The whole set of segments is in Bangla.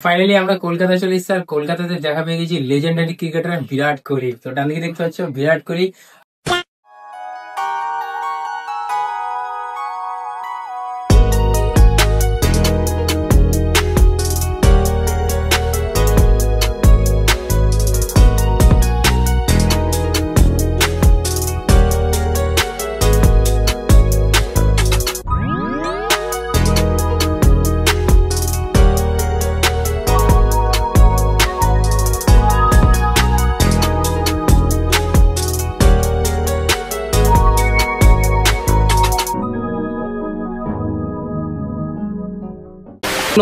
ফাইনালি আমরা কলকাতায় চলে এসেছি। আর কলকাতাতে দেখা পেয়ে গেছি লেজেন্ডারি ক্রিকেটার বিরাট কোহলি। তো ডান দিকে দেখতে পাচ্ছ বিরাট কোহলি।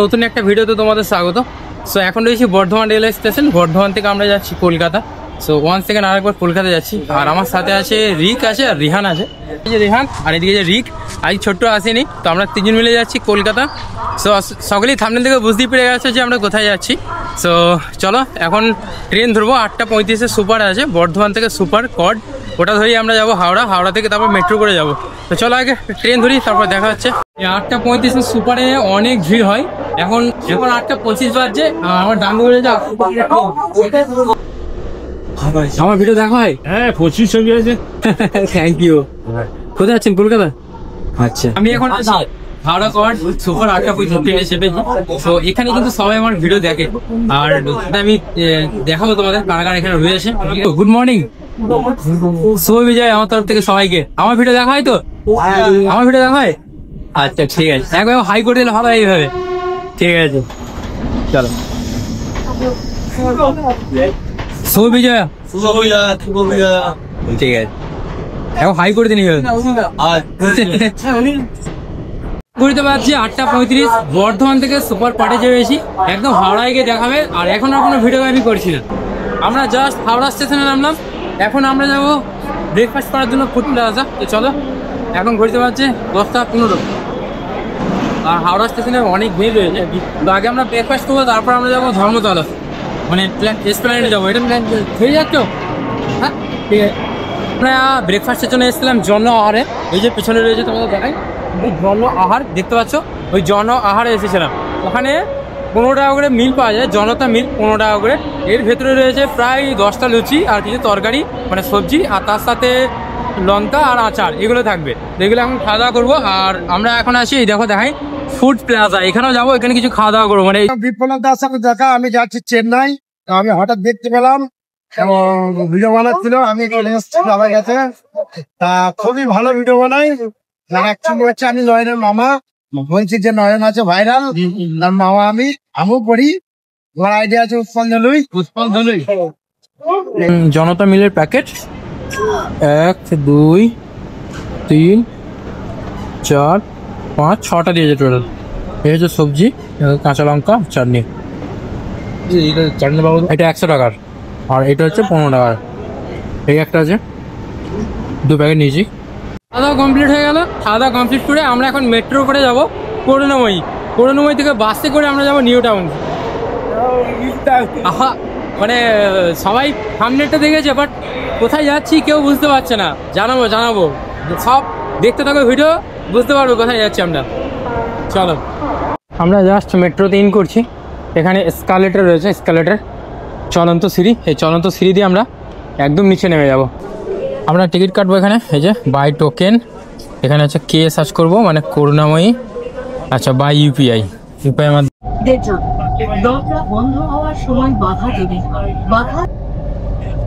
নতুন একটা ভিডিওতে তোমাদের স্বাগত। সো এখন রয়েছি বর্ধমান রেলওয়ে স্টেশন। বর্ধমান থেকে আমরা যাচ্ছি কলকাতা। সো ওয়ান সেকেন্ড আরেকবার কলকাতা যাচ্ছি। আর আমার সাথে আছে রিক আছে আর রিহান আছে। এই যে রিহান আর এদিকে যে রিক, আজ ছোট্ট আসেনি। তো আমরা তিনজন মিলে যাচ্ছি কলকাতা। সো সকলেই থাম্বনেল থেকে বুঝতেই পেরে গেছে যে আমরা কোথায় যাচ্ছি। সো চলো এখন ট্রেন ধরবো। 8:35 সুপার আছে বর্ধমান থেকে, সুপার কড। ওটা ধরেই আমরা যাবো হাওড়া। হাওড়া থেকে তারপর মেট্রো করে যাবো। তো চলো আগে ট্রেন ধরি, তারপর দেখা হচ্ছে। 8:35 সুপারে অনেক ভিড় হয়। এখন 8:25 বাজছে। আমার ডান দিকে যাও, আমার ভিডিও দেখা হয়। হ্যাঁ 25 ছবি আছে। Thank you. কোথায় আছেন? কলকাতা। আচ্ছা, আমি এখন হাওড়া কড সুপার 8:35 চেপেছি। তো এখানে কিন্তু সবাই আমার ভিডিও দেখে। আর আমি দেখাবো তোমাদের কারা কারা এখানে রয়েছে। গুড মর্নিং, শুভ বিজয় আমার তরফ থেকে সবাইকে। আমার ভিডিও দেখা হয় তো? আমার ভিডিও দেখা হয়? আচ্ছা ঠিক আছে, একবার হাই করে দিলে ভালো এইভাবে। ঠিক আছে চলো। শুভ বিজয়, ঠিক আছে এখন হাই করে দিন। ঘুরতে পারছি 8:35 বর্ধমান থেকে সুপার পার্টে চেপেছি। একদম হাওড়ায় গিয়ে দেখাবে। আর এখন আর কোনো ভিডিও আমি করছি না। আমরা জাস্ট হাওড়া স্টেশনে নামলাম। এখন আমরা যাবো ব্রেকফাস্ট করার জন্য ফুড প্লাজা। তো চলো, এখন ঘুরতে পারছি 10:15। আর হাওড়া স্টেশনে অনেক ভিড় রয়েছে। তো আগে আমরা ব্রেকফাস্ট করবো, তারপর আমরা যাবো ধর্মতলা, মানে এসপ্ল্যানেডে যাবো। এটা প্ল্যান হয়ে যাচ্ছ? হ্যাঁ ঠিক আছে। আমরা ব্রেকফাস্টের জন্য এসেছিলাম জন আহারে। এই যে পিছনে রয়েছে তোমাদের দেখাই, জন আহার দেখতে পাচ্ছ। ওই জন আহারে এসেছিলাম। ওখানে 15 টাকা করে মিল পাওয়া যায়, জনতা মিল 15 টাকা করে। এর ভেতরে রয়েছে প্রায় 10টা লুচি আর কিছু তরকারি, মানে সবজি, আর তার সাথে লঙ্কা আর আচার, এগুলো থাকবে। এগুলো এখন খাওয়া দাওয়া করবো। আর আমরা এখন আসি, দেখো দেখাই ফুড প্লাজা। এখানেও যাবো, এখানে কিছু খাওয়া দাওয়া করবো। মানে বিপ্লব দাস সাথে দেখা, আমি যাচ্ছি চেন্নাই। আমি হঠাৎ দেখতে পেলাম এবং ভিডিও বানাচ্ছিল। আমি আমার কাছে তা খুবই ভালো ভিডিও বানাই। অ্যাকচুয়ালি হচ্ছে আমি নয়নের মামা। বলছি যে নয়ন আছে ভাইরাল, তার মামা আমিও পড়ি। আমার আইডিয়া আছে পুষ্পাঞ্জলি। জনতা মিলের প্যাকেট 1 2 3 4 5 6টা দিয়েছে টোটাল। এই হচ্ছে সবজি, কাঁচা লঙ্কা, চাটনি। এটা 100 টাকার। আর এটা হচ্ছে 15 টাকার। এই একটা আছে, 2 প্যাকেট নিয়েছি। খাওয়া দাওয়া কমপ্লিট হয়ে গেল। খাওয়া দাওয়া কমপ্লিট করে আমরা এখন মেট্রো করে যাবো করুণাময়ী। করুণাময়ী থেকে বাসে করে আমরা যাবো নিউ টাউন। আহা, মানে সবাই সামনেটা দেখেছে, বাট কোথায় যাচ্ছি কেউ বুঝতে পারছে না। জানাবো সব দেখতে থাকো ভিডিও, বুঝতে পারবো কোথায় যাচ্ছি আমরা। চলো, আমরা জাস্ট মেট্রোতে ইন করছি। এখানে এসকালেটার রয়েছে, এসকালেটার চলন্ত সিঁড়ি। এই চলন্ত সিঁড়ি দিয়ে আমরা একদম নিচে নেমে যাব। আমরা টিকিট কাটবো এখানে। এই যে বাই টোকেন, এখানে হচ্ছে কে সার্চ করবো, মানে করুণাময়ী। আচ্ছা, বাই ইউপিআই মাধ্যমে।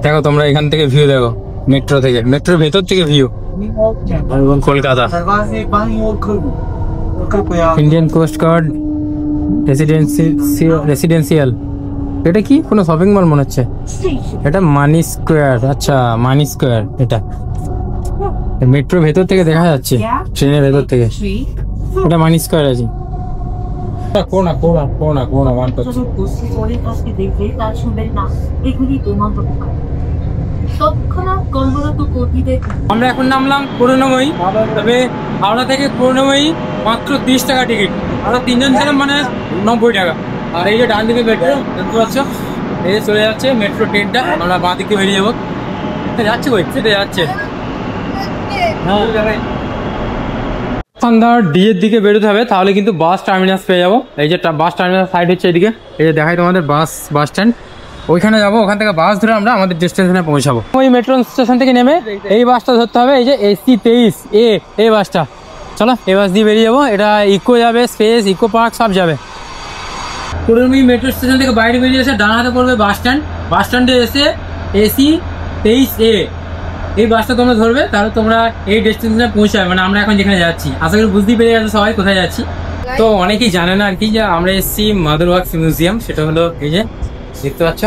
দেখো তোমরা এখান থেকে ভিউ দেখো, মেট্রো থেকে, মেট্রোর ভেতর থেকে view Kolkata. Indian coast guard residential. এটা কি কোনো শপিং মল মনে হচ্ছে। এটা মানি স্কোয়ার। আচ্ছা, মানি স্কোয়ার। এটা মেট্রোর ভেতর থেকে দেখা যাচ্ছে, ট্রেনের ভেতর থেকে। এটা মানি স্কোয়ার আছে। আমরা এখন নামলাম করুণাময়ী। তবে হাওড়া থেকে করুণাময়ী মাত্র 30 টাকা টিকিট। আমরা 3 জন ছিলাম, মানে 90 টাকা। আর এই যে ডান দিকে মেট্রো দেখতে পাচ্ছ, এই যে চলে যাচ্ছে মেট্রো ট্রেনটা। আমরা বাঁ দিকে বেরিয়ে যাবো। যাচ্ছে কই? সেটা যাচ্ছে। সন্ধ্যার ডিজের দিকে বেরোতে হবে, তাহলে কিন্তু বাস টার্মিনাস পেয়ে যাবো। এই যে বাস টার্মিনাস সাইড হচ্ছে এদিকে, এই যে দেখাই তোমাদের বাস স্ট্যান্ড, ওইখানে যাবো। ওখান থেকে বাস ধরে আমরা আমাদের ডেস্টিনেশনে পৌঁছাবো। ওই মেট্রো স্টেশন থেকে নেমে এই বাসটা ধরতে হবে, এই যে AC 23A এই বাসটা। চলো এই বাস দিয়ে বেরিয়ে যাবো। এটা ইকো যাবে, স্পেস, ইকো পার্ক সব যাবে। পুরোমি মেট্রো স্টেশন থেকে বাইরে বেরিয়ে এসে ডান হাতে পড়বে বাস স্ট্যান্ড। বাস স্ট্যান্ডে এসে AC 23A এই বাসটা তোমরা ধরবে, তাহলে তোমরা এই ডেস্টিনেশনে পৌঁছাবে। মানে আমরা এখন যেখানে যাচ্ছি, আশা করি বুঝতেই পেরে গেছে সবাই কোথায় যাচ্ছি। তো অনেকেই জানে না আর কি, যে আমরা এসেছি মাদার ওয়ার্কস মিউজিয়াম। সেটা হলো এই যে দেখতে পাচ্ছ,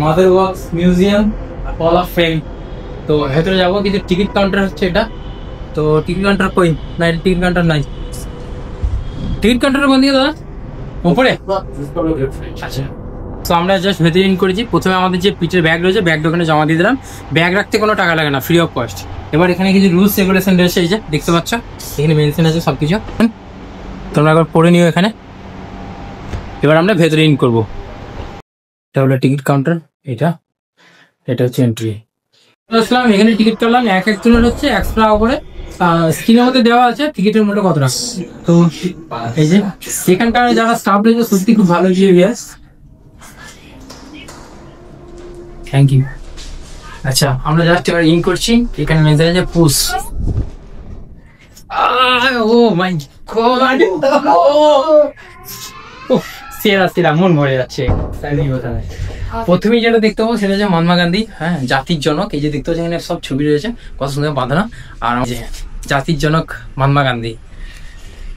mother works museum hall of fame. তো ভেতরে যাবো, কিন্তু টিকিট কাউন্টার হচ্ছে এটা। তো টিকিট কাউন্টার কই? না, টিকিট কাউন্টার নাই। টিকিট কাউন্টার কোন দিকে দাদা? উপরে? আচ্ছা। তো আমরা জাস্ট ভেতরে ইন করেছি। প্রথমে আমাদের যে পিঠের ব্যাগ রয়েছে, ব্যাগটা ওখানে জমা দিয়ে দিলাম। ব্যাগ রাখতে কোনো টাকা লাগে না, ফ্রি অফ কস্ট। এবার এখানে কিছু রুলস রেগুলেশন রয়েছে, এই যে দেখতে পাচ্ছ, এখানে মেনশন আছে সব কিছু, তোমরা একবার পড়ে নিও এখানে। এবার আমরা ভেতরে ইন করবো। এটা হলো টিকিট কাউন্টার, এটা হচ্ছে এন্ট্রি। আসলাম, এখানে টিকিট করলাম। এক একজনের হচ্ছে 100 টাকা করে। স্ক্রিনের মধ্যে দেওয়া আছে টিকিটের মূল্য কত টাকা। তো এই যে এখানকার যারা স্টাফ রয়েছে সত্যি খুব ভালো বিহেভিয়ার। Thank you. আচ্ছা, আমরা জাস্ট এবার ইন করছি। এখানে মেনশন আছে পুশ। ও মাই গড, সেরা মন ভরে যাচ্ছে। প্রথমেই যেটা দেখতে পাবো সেটা হচ্ছে মহাত্মা গান্ধী, হ্যাঁ, জাতির জনক। এই যে দেখতে পাচ্ছি এখানে সব ছবি রয়েছে, কত সুন্দর বাঁধানো। আর যে জাতির জনক মহাত্মা গান্ধী,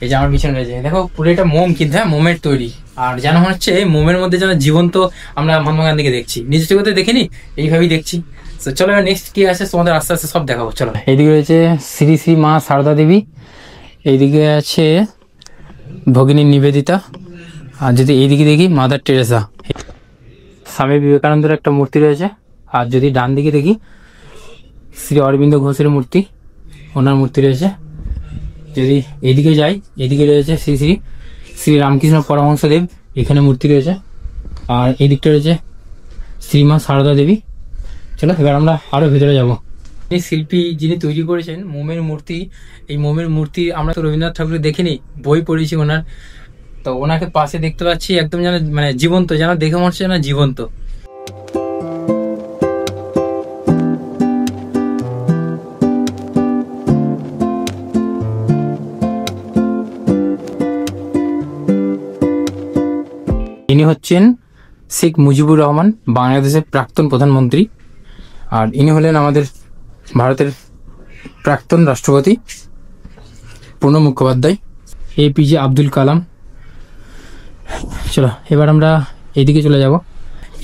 এই যে আমার পিছনে রয়েছে, দেখো পুরো এটা মোম, কিন্তু হ্যাঁ মোমের তৈরি। আর যেন হচ্ছে মোমের মধ্যে যেন জীবন্ত আমরা মহাত্মা গান্ধীকে দেখছি, নিজের চোখে দেখিনি, এইভাবেই দেখছি। তো চলো নেক্সট কি আছে তোমাদের আস্তে আস্তে সব দেখাবো। চলো, এইদিকে রয়েছে শ্রী শ্রী মা সারদা দেবী, এইদিকে আছে ভগিনী নিবেদিতা, আর যদি এইদিকে দেখি মাদার টেরেসা, স্বামী বিবেকানন্দের একটা মূর্তি রয়েছে। আর যদি ডান দিকে দেখি শ্রী অরবিন্দ ঘোষের মূর্তি, ওনার মূর্তি রয়েছে। যদি এইদিকে যাই, এদিকে রয়েছে শ্রী শ্রী শ্রী রামকৃষ্ণ পরমহংসদেব, এখানে মূর্তি রয়েছে। আর এই দিকটা রয়েছে শ্রীমা সারদা দেবী। চলো এবার আমরা আরো ভেতরে যাব। এই শিল্পী যিনি তৈরি করেছেন মোমের মূর্তি, এই মোমের মূর্তি আমরা তো রবীন্দ্রনাথ ঠাকুরের দেখিনি, বই পড়েছি ওনার। তো ওনাকে পাশে দেখতে পাচ্ছি, একদম যেন মানে জীবন্ত, যেন দেখে মনে হচ্ছে না জীবন্ত। ইনি হচ্ছেন শেখ মুজিবুর রহমান, বাংলাদেশের প্রাক্তন প্রধানমন্ত্রী। আর ইনি হলেন আমাদের ভারতের প্রাক্তন রাষ্ট্রপতি প্রণব মুখোপাধ্যায়, APJ আব্দুল কালাম। চলো এবার আমরা এইদিকে চলে যাব।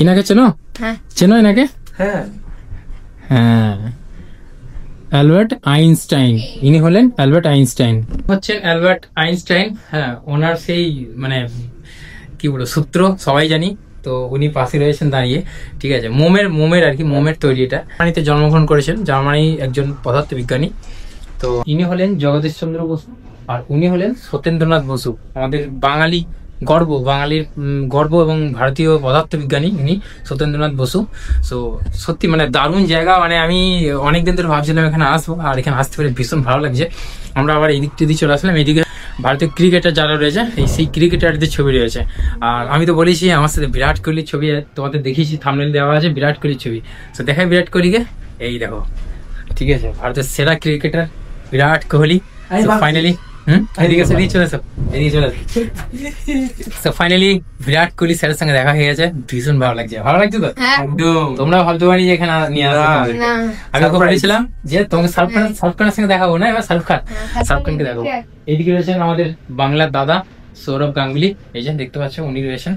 এনাকে চেনো? চেনো এনাকে? হ্যাঁ, অ্যালবার্ট আইনস্টাইন। ইনি হলেন অ্যালবার্ট আইনস্টাইন, হচ্ছেন অ্যালবার্ট আইনস্টাইন। হ্যাঁ, ওনার সেই মানে কি বলবো সূত্র সবাই জানি। তো উনি পাশে রয়েছেন দাঁড়িয়ে, ঠিক আছে। মোমের আর কি, মোমের তৈরি। এটা জার্মানিতে জন্মগ্রহণ করেছেন, জার্মানি একজন পদার্থবিজ্ঞানী। তো ইনি হলেন জগদীশ চন্দ্র বসু, আর উনি হলেন সত্যেন্দ্রনাথ বসু, আমাদের বাঙালি গর্ব, বাঙালির গর্ব এবং ভারতীয় পদার্থবিজ্ঞানী ইনি সত্যেন্দ্রনাথ বসু। সো সত্যি মানে দারুণ জায়গা। মানে আমি অনেকদিন ধরে ভাবছিলাম এখানে আসবো, আর এখানে আসতে পেরে ভীষণ ভালো লাগছে। আমরা আবার এদিক দিয়ে চলে আসলাম। এইদিকে ভারতীয় ক্রিকেটার যারা রয়েছে, সেই ক্রিকেটারদের ছবি রয়েছে। আর আমি তো বলেছি আমার সাথে বিরাট কোহলির ছবি তোমাদের দেখিয়েছি, থাম্বনেল দেওয়া আছে বিরাট কোহলির ছবি। তো দেখাই বিরাট কোহলিকে, এই দেখো, ঠিক আছে, ভারতের সেরা ক্রিকেটার বিরাট কোহলি। ফাইনালি এদিকে চলে এসো, এদিকে চলে এসো। ফাইনালি বিরাট কোহলি স্যারের সঙ্গে দেখা হয়ে গেছে, ভীষণ ভালো লাগছে। ভালো লাগছে তো? তোমরা ভাবতে পারি যে এখানে নিয়ে আসো। আমি ওকে বলেছিলাম যে তোমাকে শাহরুখ খানের সঙ্গে দেখাবো না, এবার শাহরুখ খানকে দেখাবো। এইদিকে রয়েছেন আমাদের বাংলার দাদা সৌরভ গাঙ্গুলি, এই যে দেখতে পাচ্ছ উনি রয়েছেন।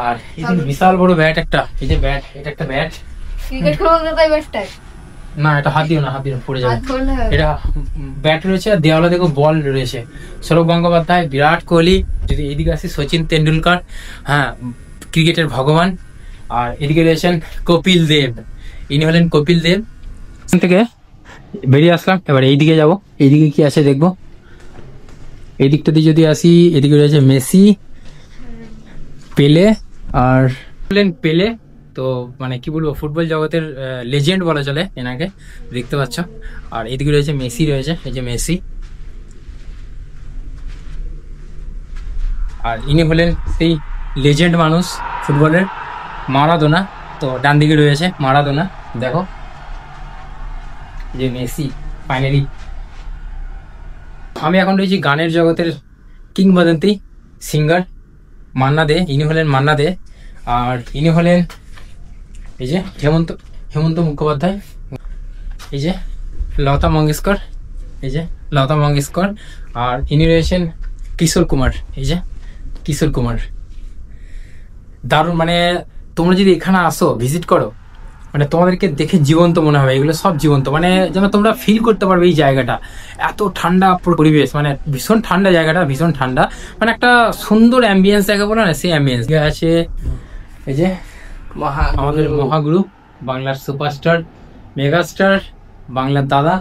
আর এই যে বিশাল বড় ব্যাট একটা, এই যে ব্যাট, এটা একটা ব্যাট। না, এটা হাত দিও না, পড়ে যাবে। এটা ব্যাট রয়েছে, আর দেওয়ালে দেখো বল রয়েছে। সৌরভ গঙ্গোপাধ্যায়, বিরাট কোহলি, যদি এইদিকে আসি সচিন তেন্ডুলকর, হ্যাঁ, ক্রিকেটের ভগবান। আর এদিকে রয়েছেন কপিল দেব, ইনি হলেন কপিল দেব। এখান থেকে বেরিয়ে আসলাম, এবার এইদিকে যাব। এইদিকে কি আছে দেখবো। এই দিকটা দিয়ে যদি আসি, এদিকে রয়েছে মেসি, পেলে। আর পেলে তো মানে কি বলবো, ফুটবল জগতের লেজেন্ড বলা চলে এনাকে, দেখতে পাচ্ছ। আর এদিকে রয়েছে মেসি রয়েছে, এই যে মেসি, আর ইনি হলেন সেই লেজেন্ড মানুষ ফুটবলের, মারাদোনা। তো ডান দিকে রয়েছে মারাদোনা, দেখো যে মেসি ফাইনালি। আমি এখন রয়েছি গানের জগতের কিংবদন্তি সিঙ্গার মান্না দে। ইনি হলেন মান্না দে, আর ইনি হলেন এই যে হেমন্ত মুখোপাধ্যায়, এই যে লতা মঙ্গেশকর, এই যে লতা মঙ্গেশকর। আর ইনি রয়েছেন কিশোর কুমার, এই যে কিশোর কুমার। দারুণ, মানে তোমরা যদি এখানে আসো ভিজিট করো, মানে তোমাদেরকে দেখে জীবন্ত মনে হবে, এগুলো সব জীবন্ত, মানে যেন তোমরা ফিল করতে পারবে এই জায়গাটা। এত ঠান্ডা পরিবেশ, মানে ভীষণ ঠান্ডা জায়গাটা, ভীষণ ঠান্ডা, মানে একটা সুন্দর অ্যাম্বিয়েন্স জায়গা বলে না, সেই অ্যাম্বিয়েন্স আছে। এই যে আমাদের মহাগুরু, বাংলার সুপারস্টার, মেগাস্টার, বাংলার দাদা,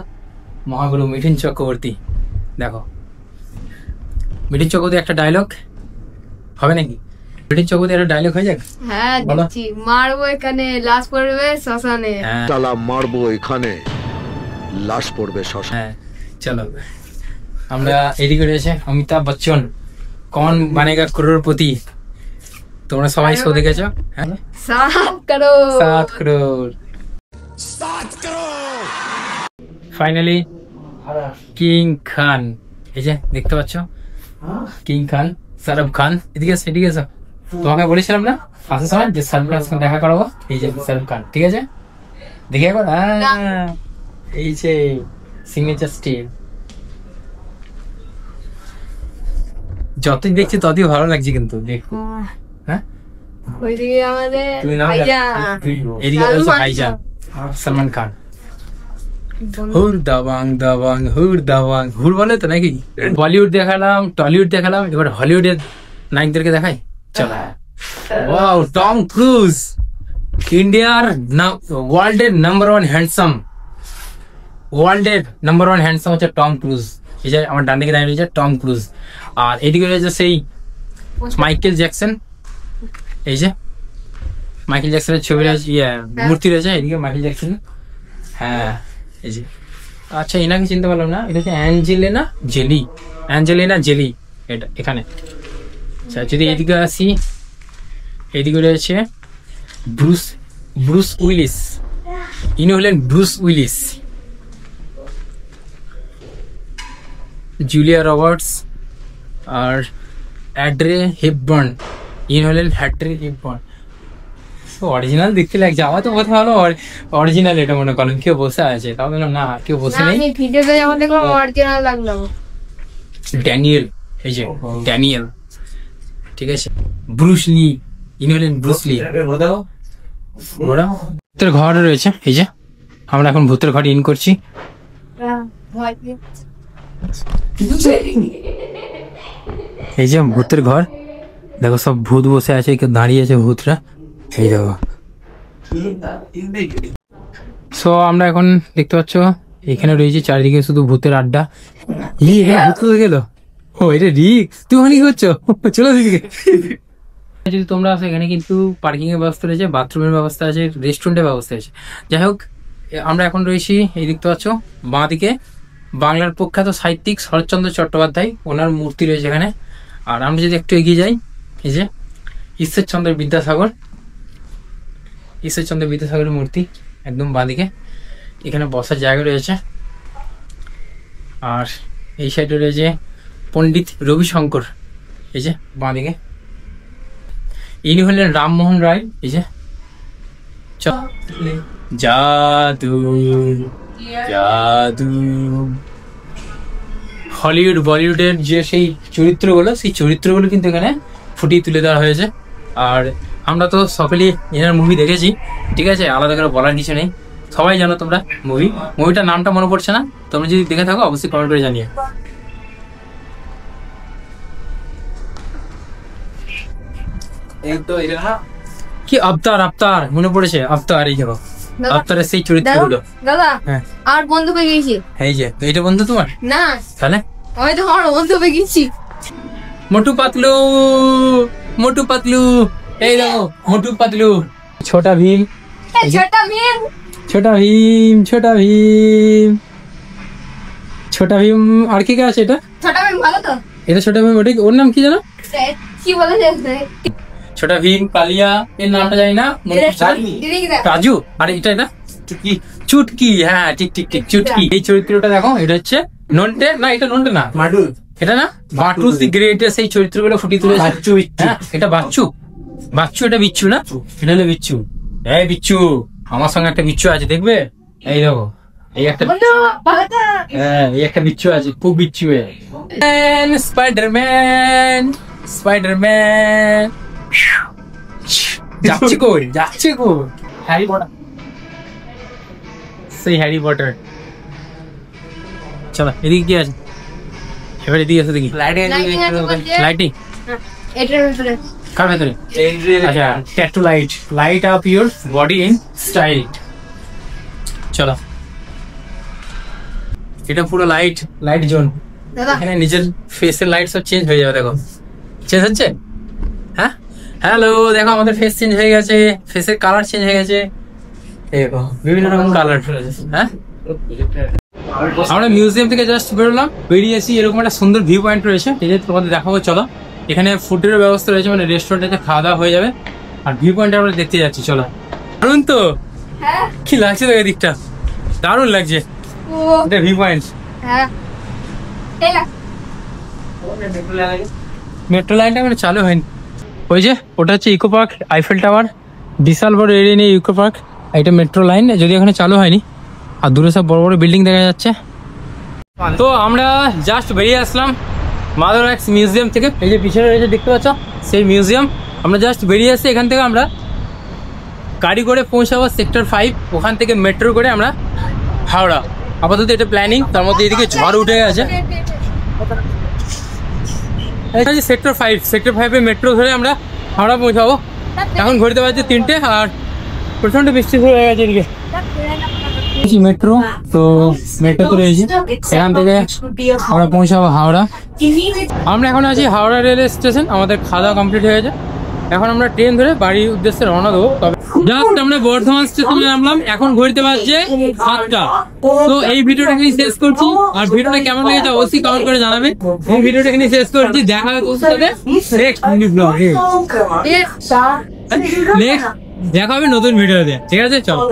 মহাগুরু মিঠুন চক্রবর্তী। দেখো মিঠুন চক্রবর্তী একটা ডায়লগ হবে নাকি? মিঠুন চক্রবর্তী একটা ডায়লগ হয়ে যাক। হ্যাঁ দেখছি, মারবো এখানে লাশ পড়বে শ্মশানে। তালা মারবো এখানে লাশ পড়বে শ্মশানে। হ্যাঁ চলো, আমরা এদিকে রয়েছে অমিতাভ বচ্চন, কন বানেগা করোড়পতি। তোমরা সবাই শো দেখেছো? হ্যাঁ, 7 করো 7 করোড়। ফাইনালি কিং খান, এই যে দেখতে পাচ্ছ কিং খান, শাহরুখ খান। এদিকে এসো, এদিকে এসো। তোমাকে বলেছিলাম না আসার সময় যে শাহরুখ খানের সঙ্গে দেখা করাবো। এই যে শাহরুখ খান, ঠিক আছে দেখে একবার। এই যে সিগনেচার স্টিল, যতই দেখছি ততই ভালো লাগছে কিন্তু দেখো। হ্যাঁ, ওইদিকে আমাদের তুমি নাও, এদিকে রয়েছে ভাইজান সলমান খান। হুর দাবাং দাবাং হুর দাবাং, হুর বলে তো নাকি? বলিউড দেখালাম, টলিউড দেখালাম, এবার হলিউডের নায়কদেরকে দেখাই। চলো, ওয়াও, টম ক্রুজ, ইন্ডিয়ার ওয়ার্ল্ডের নাম্বার 1 হ্যান্ডসাম, ওয়ার্ল্ডের নাম্বার 1 হ্যান্ডসাম হচ্ছে টম ক্রুজ। এই যে আমার ডান দিকে দাঁড়িয়ে রয়েছে টম ক্রুজ, আর এদিকে রয়েছে সেই মাইকেল জ্যাকসন। এই যে মাইকেল জ্যাকসনের ছবি রয়েছে, মূর্তি রয়েছে এদিকে মাইকেল জ্যাকসন। হ্যাঁ, এই যে আচ্ছা, এনাকে চিনতে পারলাম না, এটা হচ্ছে অ্যাঞ্জেলিনা জেলি, অ্যাঞ্জেলিনা জেলি এটা এখানে। আচ্ছা, যদি এদিকে আসি, এদিকে রয়েছে ব্রুস উইলিস, ইনি হলেন ব্রুস উইলিস। জুলিয়া রবার্টস আর অ্যাড্রে হেপবার্ন, ইনি হলেন অ্যাড্রে হেপবার্ন। অরিজিনাল দেখতে লাগছে, আমার তো কথা হলো অরিজিনাল, এটা মনে করেন কেউ বসে আছে, তাও বললাম না কেউ বসে নেই। আমি ভিডিওতে যেমন দেখলাম অরিজিনাল লাগলো। ড্যানিয়েল, এই যে ড্যানিয়েল, ঠিক আছে। ব্রুস লি, ইনি হলেন ব্রুস লি। ভূতের ঘর রয়েছে, এই যে আমরা এখন ভূতের ঘর ইন করছি। এই যে ভূতের ঘর, দেখো সব ভূত বসে আছে, কেউ দাঁড়িয়ে আছে ভূতরা, এই দেখো। সো আমরা এখন দেখতে পাচ্ছ এখানে রয়েছে চারিদিকে শুধু ভূতের আড্ডা। ভূত কোথায় গেল? ও এটা রিক, তুই ওখানে কি করছো? চলো দিকে। যদি তোমরা আসো, এখানে কিন্তু পার্কিং এর ব্যবস্থা রয়েছে, বাথরুমের ব্যবস্থা আছে, রেস্টুরেন্টের ব্যবস্থা আছে। যাই হোক, আমরা এখন রয়েছি এই দেখতে পাচ্ছ বাঁ দিকে বাংলার প্রখ্যাত সাহিত্যিক শরৎচন্দ্র চট্টোপাধ্যায়, ওনার মূর্তি রয়েছে এখানে। আর আমরা যদি একটু এগিয়ে যাই, এই যে ঈশ্বরচন্দ্র বিদ্যাসাগরের মূর্তি একদম বাঁদিকে। এখানে বসার জায়গা রয়েছে। আর এই সাইডে রয়েছে পণ্ডিত রবিশঙ্কর, এই যে বাঁদিকে। ইনি হলেন রামমোহন রায়, এই যে জাদু জাদু। হলিউড বলিউডের যে সেই চরিত্রগুলো, সেই চরিত্রগুলো কিন্তু এখানে ফুটিয়ে তুলে দেওয়া হয়েছে। আর আমরা তো সকলেই এনার মুভি দেখেছি, ঠিক আছে, আলাদা করে বলার কিছু নেই, সবাই জানো তোমরা। মুভিটার নামটা মনে পড়ছে না, তোমরা যদি দেখে থাকো অবশ্যই কমেন্ট করে জানিয়ে। কি আবতার মনে পড়েছে, আবতার, এই যাবো আবতারের সেই চরিত্রগুলো। দাদা, হ্যাঁ, আর বন্ধু পেয়ে গেছি। এই যে এইটা বন্ধু তোমার? না, তাহলে আমি তো আমার বন্ধু পেয়ে গেছি। মোটু পাতলু, এই দেখো মোটু পাতলু। ছোটা ভীম, ছোটা ভীম। আর কি আছে এটা? ছোটা ভীম ভালো তো? এটা ছোটা ভীম, ওটা ওর নাম কি জানো? কি বলা যায়? ছোটা ভীম, কালিয়া, এর নামটা জানি না। রাজু, আরে এটা চুটকি, চুটকি, হ্যাঁ ঠিক ঠিক ঠিক, চুটকি। এই চরিত্রটা দেখো, এটা হচ্ছে নন্টে, না এটা নন্টে না, মাটুল, এটা না বাটুল দি গ্রেট, সেই চরিত্রগুলো ফুটিয়ে তুলেছে। বাচ্চু, হ্যাঁ এটা বাচ্চু, বাচ্চু এটা বিচ্ছু না, এটা হলো বিচ্ছু। এই বিচ্ছু, আমার সঙ্গে একটা বিচ্ছু আছে, দেখবে? এই দেখো, এই একটা, হ্যাঁ এই একটা বিচ্ছু আছে, খুব বিচ্ছু। স্পাইডারম্যান, স্পাইডারম্যান যাচ্ছে কই, যাচ্ছে কই? হ্যারি পটার, সেই হ্যারি পটার। চলো এদিকে কি আছে, এবার এদিকে আছে দেখি। লাইটিং এটার ভিতরে কার ভেতরে? আচ্ছা, tattoo light, light up your body in style. চলো, এটা পুরো লাইট, লাইট জোন। দাদা এখানে নিজের ফেসের লাইট সব চেঞ্জ হয়ে যাবে, দেখো চেঞ্জ হচ্ছে। হ্যাঁ হ্যালো, দেখো আমাদের ফেস চেঞ্জ হয়ে গেছে, ফেসের কালার চেঞ্জ হয়ে গেছে, দেখো বিভিন্ন রকম কালার। হ্যাঁ, আমরা মিউজিয়াম থেকে জাস্ট বেরোলাম, বেরিয়েছি, এরকম একটা সুন্দর ভিউ পয়েন্ট রয়েছে, ঠিক আছে তোমাদের দেখাবো। চলো, এখানে ফুডের ব্যবস্থা রয়েছে, মানে রেস্টুরেন্টে খাওয়া দাওয়া হয়ে যাবে, আর ভিউ পয়েন্ট আমরা দেখতে যাচ্ছি। চলো, দারুন তো, হ্যাঁ কি লাগছে তো এদিকটা, দারুণ লাগছে, ও এটা ভিউ পয়েন্ট। হ্যাঁ এলা মেট্রো লাইনটা মানে চালু হয়নি। ওই যে ওটা হচ্ছে ইকো পার্ক, আইফেল টাওয়ার, বিশাল বড় এরিয়া নিয়ে ইকো পার্ক, এটা মেট্রো লাইন, যদি এখানে চালু হয়নি। আর দূরে সব বড় বড় বিল্ডিং দেখা যাচ্ছে। তো আমরা জাস্ট বেরিয়ে আসলাম মাদার ওয়াক্স মিউজিয়াম থেকে, এই যে পিছনে রয়েছে দেখতে পাচ্ছ সেই মিউজিয়াম। আমরা জাস্ট বেরিয়ে আসছি এখান থেকে, আমরা গাড়ি করে পৌঁছাবো সেক্টর 5, ওখান থেকে মেট্রো করে আমরা হাওড়া। আপাতত এটা প্ল্যানিং, তার মধ্যে এদিকে ঝড় উঠে গেছে। সেক্টর 5, সেক্টর 5-এ মেট্রো ধরে আমরা হাওড়া পৌঁছাবো। এখন ঘুরতে পারছি 3টে, আর প্রচন্ড বৃষ্টি শুরু হয়ে গেছে এদিকে। মেট্রো, তো মেট্রো তো রয়েছে, এখান থেকে আমরা পৌঁছাবো হাওড়া। আমরা এখন আছি হাওড়া রেল স্টেশন, আমাদের খাওয়া দাওয়া কমপ্লিট হয়ে গেছে। এখন আমরা ট্রেন ধরে বাড়ির উদ্দেশ্যে রওনা দেবো। তবে জাস্ট আমরা বর্ধমান স্টেশনে নামলাম, এখন ঘুরতে পারছে 7টা। তো এই ভিডিওটা এখানে শেষ করছি, আর ভিডিওটা কেমন লেগেছে অবশ্যই কমেন্ট করে জানাবে। এই ভিডিওটা এখানে শেষ করছি, দেখা হবে তোমার সাথে নেক্সট ব্লগে, নেক্সট দেখা হবে নতুন ভিডিওতে, ঠিক আছে? চলো।